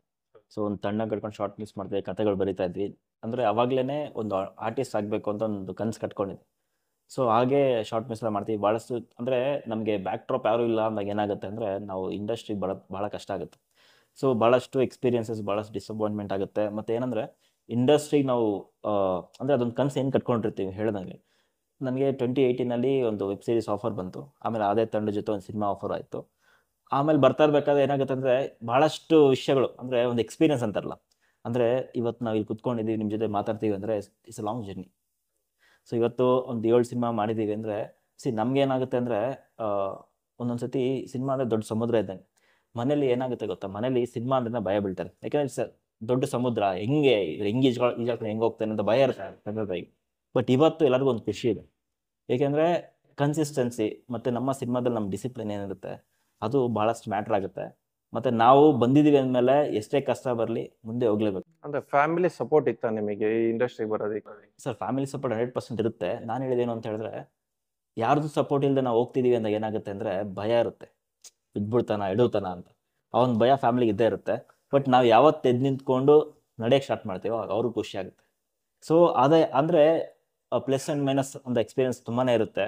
ಸೊ ಒಂದು ತಂಡ ಕಟ್ಕೊಂಡು ಶಾರ್ಟ್ ನ್ಯೂಸ್ ಮಾಡ್ತಿದ್ದೆ, ಕತೆಗಳು ಬರಿತಾ ಇದ್ವಿ. ಅಂದರೆ ಅವಾಗಲೇ ಒಂದು ಆರ್ಟಿಸ್ಟ್ ಆಗಬೇಕು ಅಂತ ಒಂದು ಕನಸು ಕಟ್ಕೊಂಡಿದ್ದೆ. ಸೊ ಹಾಗೆ ಶಾರ್ಟ್ ನ್ಯೂಸ್ ಎಲ್ಲ ಮಾಡ್ತೀವಿ. ಭಾಳಷ್ಟು ಅಂದರೆ ನಮಗೆ ಬ್ಯಾಕ್ ಡ್ರಾಪ್ ಯಾರೂ ಇಲ್ಲ ಅಂದಾಗ ಏನಾಗುತ್ತೆ ಅಂದರೆ ನಾವು ಇಂಡಸ್ಟ್ರಿಗೆ ಭಾಳ ಕಷ್ಟ ಆಗುತ್ತೆ. ಸೊ ಭಾಳಷ್ಟು ಎಕ್ಸ್ಪೀರಿಯನ್ಸಸ್, ಭಾಳಷ್ಟು ಡಿಸಪಾಯಿಂಟ್ಮೆಂಟ್ ಆಗುತ್ತೆ. ಮತ್ತು ಏನಂದರೆ ಇಂಡಸ್ಟ್ರಿಗೆ ನಾವು ಅಂದರೆ ಅದೊಂದು ಕನಸು ಏನು ಕಟ್ಕೊಂಡಿರ್ತೀವಿ ಹೇಳ್ದಂಗೆ. ನನಗೆ 2018 ಒಂದು ವೆಬ್ ಸೀರೀಸ್ ಆಫರ್ ಬಂತು. ಆಮೇಲೆ ಅದೇ ತಂಡ ಜೊತೆ ಒಂದು ಸಿನಿಮಾ ಆಫರ್ ಆಯಿತು. ಆಮೇಲೆ ಬರ್ತಾ ಇರಬೇಕಾದ್ರೆ ಏನಾಗುತ್ತೆ ಅಂದರೆ ಭಾಳಷ್ಟು ವಿಷಯಗಳು, ಅಂದರೆ ಒಂದು ಎಕ್ಸ್ಪೀರಿಯನ್ಸ್ ಅಂತಾರಲ್ಲ, ಅಂದರೆ ಇವತ್ತು ನಾವು ಇಲ್ಲಿ ಕುತ್ಕೊಂಡಿದ್ದೀವಿ ನಿಮ್ಮ ಜೊತೆ ಮಾತಾಡ್ತೀವಿ ಅಂದರೆ it's a long journey. So ಇವತ್ತು ಒಂದು 7 ಸಿನಿಮಾ ಮಾಡಿದ್ದೀವಿ ಅಂದರೆ ನಮ್ಗೆ ಏನಾಗುತ್ತೆ ಅಂದರೆ ಒಂದೊಂದು ಸತಿ ಸಿನಿಮಾ ಅಂದರೆ ದೊಡ್ಡ ಸಮುದ್ರ ಇದ್ದಂಗೆ. ಮನೇಲಿ ಏನಾಗುತ್ತೆ ಗೊತ್ತಾ, ಮನೇಲಿ ಸಿನಿಮಾ ಅಂದ್ರೆ ಭಯ ಬೀಳ್ತಾರೆ. ಯಾಕಂದರೆ ದೊಡ್ಡ ಸಮುದ್ರ, ಹೆಂಗೆ ಈಜಾಡ್ಕೊಂಡು ಹೆಂಗೆ ಹೋಗ್ತಾನೆ ಅಂತ ಭಯ ಇರುತ್ತೆ ತಂದೆ ತಾಯಿಗೆ. ಬಟ್ ಇವತ್ತು ಎಲ್ಲರಿಗೂ ಒಂದು ಖುಷಿ ಇದೆ. ಏಕೆಂದರೆ ಕನ್ಸಿಸ್ಟೆನ್ಸಿ ಮತ್ತು ನಮ್ಮ ಸಿನಿಮಾದಲ್ಲಿ ನಮ್ಮ ಡಿಸಿಪ್ಲಿನ್ ಏನಿರುತ್ತೆ ಅದು ಭಾಳಷ್ಟು ಮ್ಯಾಟ್ರ್ ಆಗುತ್ತೆ. ಮತ್ತು ನಾವು ಬಂದಿದ್ದೀವಿ ಅಂದಮೇಲೆ ಎಷ್ಟೇ ಕಷ್ಟ ಬರಲಿ ಮುಂದೆ ಹೋಗ್ಲೇಬೇಕು. ಅಂದ್ರೆ ಫ್ಯಾಮಿಲಿ ಸಪೋರ್ಟ್ ಇತ್ತ ನಿಮಗೆ ಈ ಇಂಡಸ್ಟ್ರಿಗೆ ಬರೋದಕ್ಕೆ? ಸರ್ ಫ್ಯಾಮಿಲಿ ಸಪೋರ್ಟ್ 100% ಇರುತ್ತೆ. ನಾನು ಹೇಳಿದೇನು ಅಂತ ಹೇಳಿದ್ರೆ, ಯಾರ್ದು ಸಪೋರ್ಟ್ ಇಲ್ಲದೆ ನಾವು ಹೋಗ್ತಿದ್ದೀವಿ ಅಂದಾಗ ಏನಾಗುತ್ತೆ ಅಂದರೆ ಭಯ ಇರುತ್ತೆ, ಬಿದ್ಬಿಡ್ತಾನ ಎಡುತ್ತಾನ ಅಂತ. ಆ ಒಂದು ಭಯ ಫ್ಯಾಮಿಲಿಗೆ ಇದ್ದೇ ಇರುತ್ತೆ. ಬಟ್ ನಾವು ಯಾವತ್ತು ಎದ್ದು ನಿಂತ್ಕೊಂಡು ನಡೆಯೋಕ್ಕೆ ಸ್ಟಾರ್ಟ್ ಮಾಡ್ತೀವೋ ಅವ್ರಿಗೂ ಖುಷಿ ಆಗುತ್ತೆ. ಸೊ ಅದೇ ಅಂದರೆ ಪ್ಲಸ್ ಆ್ಯಂಡ್ ಮೈನಸ್ ಒಂದು ಎಕ್ಸ್ಪೀರಿಯನ್ಸ್ ತುಂಬಾ ಇರುತ್ತೆ.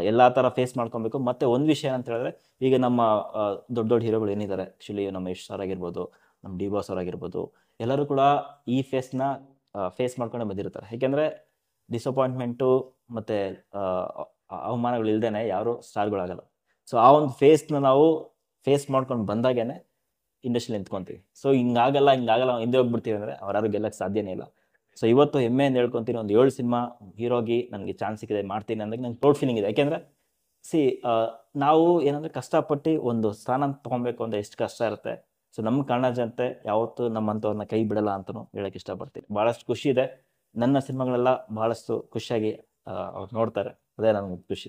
ಎಲ್ಲ ಥರ ಫೇಸ್ ಮಾಡ್ಕೊಬೇಕು. ಮತ್ತು ಒಂದು ವಿಷಯ ಏನಂತ ಹೇಳಿದ್ರೆ, ಈಗ ನಮ್ಮ ದೊಡ್ಡ ದೊಡ್ಡ ಹೀರೋಗಳು ಏನಿದ್ದಾರೆ, ಆ್ಯಕ್ಚುಲಿ ನಮ್ಮ ಯಶ್ ಸರ್ ಆಗಿರ್ಬೋದು, ನಮ್ಮ ಡಿ ಬಾಸ್ ಅವ್ರು ಆಗಿರ್ಬೋದು, ಎಲ್ಲರೂ ಕೂಡ ಈ ಫೇಸ್ನ ಫೇಸ್ ಮಾಡ್ಕೊಂಡೇ ಬಂದಿರ್ತಾರೆ. ಏಕೆಂದರೆ ಡಿಸಪಾಯಿಂಟ್ಮೆಂಟು ಮತ್ತು ಅವಮಾನಗಳು ಇಲ್ದೇನೆ ಯಾರು ಸ್ಟಾರ್ಗಳಾಗಲ್ಲ. ಸೊ ಆ ಒಂದು ಫೇಸ್ನ ನಾವು ಫೇಸ್ ಮಾಡ್ಕೊಂಡು ಬಂದಾಗೇನೆ ಇಂಡಸ್ಟ್ರಿಯಲ್ಲಿ ನಿಂತ್ಕೊಂತೀವಿ. ಸೊ ಹಿಂಗಾಗಲ್ಲ ಹಿಂದೆ ಹೋಗ್ಬಿಡ್ತೀವಿ ಅಂದರೆ ಅವ್ರು ಗೆಲ್ಲಕ್ಕೆ ಸಾಧ್ಯನೇ ಇಲ್ಲ. ಸೊ ಇವತ್ತು ಹೆಮ್ಮೆಯಿಂದ ಹೇಳ್ಕೊತೀನಿ, ಒಂದು 7 ಸಿನಿಮಾ ಹೀರೋಗಿ ನನಗೆ ಚಾನ್ಸ್ ಸಿಕ್ಕಿದೆ ಮಾಡ್ತೀನಿ ಅಂದಾಗ ನಂಗೆ ಪ್ರೌಡ್ ಫೀಲಿಂಗ್ ಇದೆ. ಯಾಕೆಂದರೆ ನಾವು ಏನಂದರೆ ಕಷ್ಟಪಟ್ಟು ಒಂದು ಸ್ಥಾನ ತೊಗೊಬೇಕು ಅಂದರೆ ಎಷ್ಟು ಕಷ್ಟ ಇರುತ್ತೆ. ಸೊ ನಮ್ಮ ಕನ್ನಡ ಜನತೆ ಯಾವತ್ತೂ ನಮ್ಮಂಥವ್ರನ್ನ ಕೈ ಬಿಡಲ್ಲ ಅಂತಲೂ ಹೇಳಕ್ಕೆ ಇಷ್ಟಪಡ್ತೀನಿ. ಭಾಳಷ್ಟು ಖುಷಿ ಇದೆ, ನನ್ನ ಸಿನಿಮಾಗಳೆಲ್ಲ ಭಾಳಷ್ಟು ಖುಷಿಯಾಗಿ ಅವ್ರು ನೋಡ್ತಾರೆ, ಅದೇ ನನಗೆ ಖುಷಿ.